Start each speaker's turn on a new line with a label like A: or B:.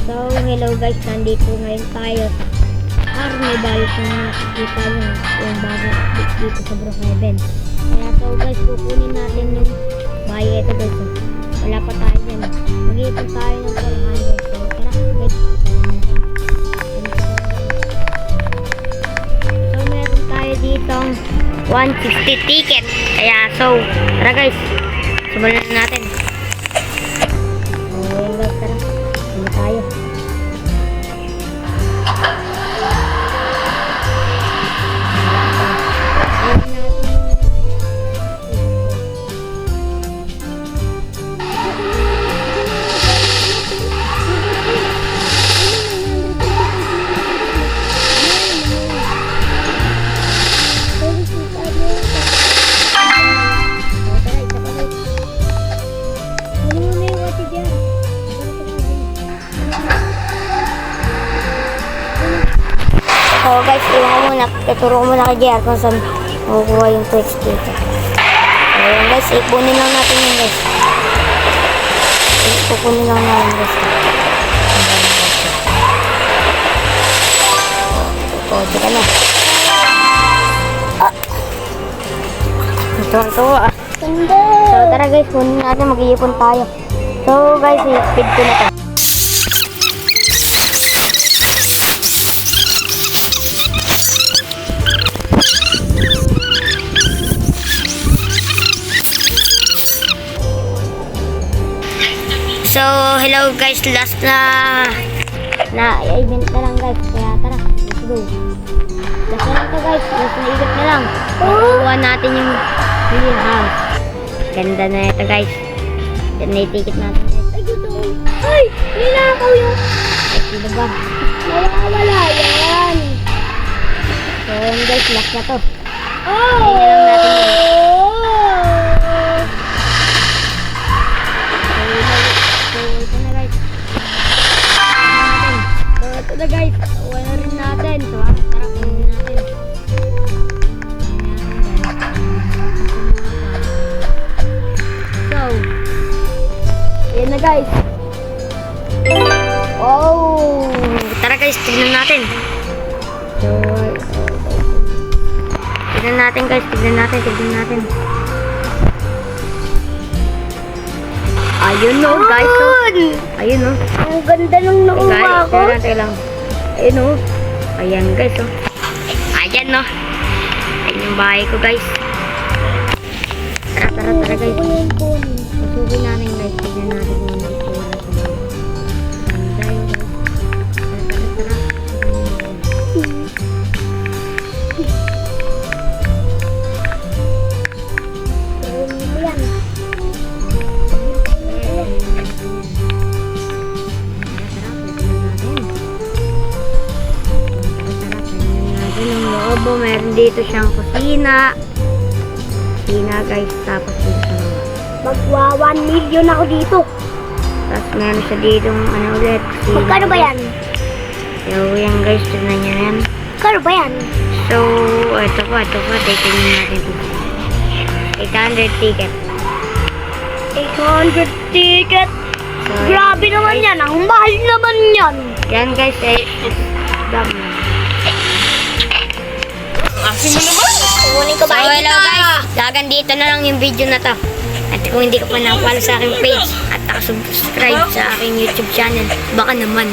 A: So, hello guys, nandito ngayon tayo sa Carnival kung nakikita nyo yung bagong update dito sa Brookhaven. Kaya so guys, kukunin natin yung bahay. Ito guys, wala pa tayo dyan. Mag-iipon tayo ng 400. So, tara guys. So, meron tayo ditong 160 ticket. Kaya so, tara guys, subukan na natin. Ayun guys, tara. Ano tayo? So guys, tuturo ko muna kay JR kung saan makukuha yung tricks dito. So yun guys, ipunin lang natin yun guys. Ipunin lang natin guys. Teka na. Ito ah. So tara guys, kunin natin, mag-iipon tayo. So guys, i-speed ko na to. So, hello guys, last na event na lang guys, kaya tara, let's go. Last na lang to guys, last na ikot na lang. Makukuha natin yung real house. Ganda na ito guys. Yan na yung ticket natin guys. Ay, gusto ko. Ay, ninakaw yung. Ay, sino ba? Wala yan. So, yun guys, last na to. Oh! Ay, na lang natin yun. Ito na guys, wala rin natin. So, tara, kunin natin. So, yan na guys. Oh! Tara guys, tignan natin. So, tignan natin guys, tignan natin. Ayun no guys, so, ayun no. Ang ganda nung nakuha ko. Teka lang. Ayun no. Ayan guys, oh. Ayan no. Ayan yung bahay ko guys. Tara guys. Masukin natin guys. Tignan natin yung itsura sa mga. Ganda yun guys. Tara. Ayan. Meron dito siyang kusina guys, tapos dito sa
B: magwa 1 million ako dito.
A: tapos meron siya dito ano ulit, kusina.
B: Magkano ba yan?
A: So yan guys, tignan nyo yan.
B: Magkano ba yan?
A: So ito pa tignan natin 800 ticket.
B: 800 ticket?
A: So,
B: Grabe naman
A: guys,
B: yan, ang mahal naman yan.
A: yan guys, dam.
B: Asin mo naman. Kunin ko
A: So hello guys, lagan dito na lang yung video na to. At kung hindi ka pa nakapalo sa aking page at nakasubscribe sa aking YouTube channel, baka naman.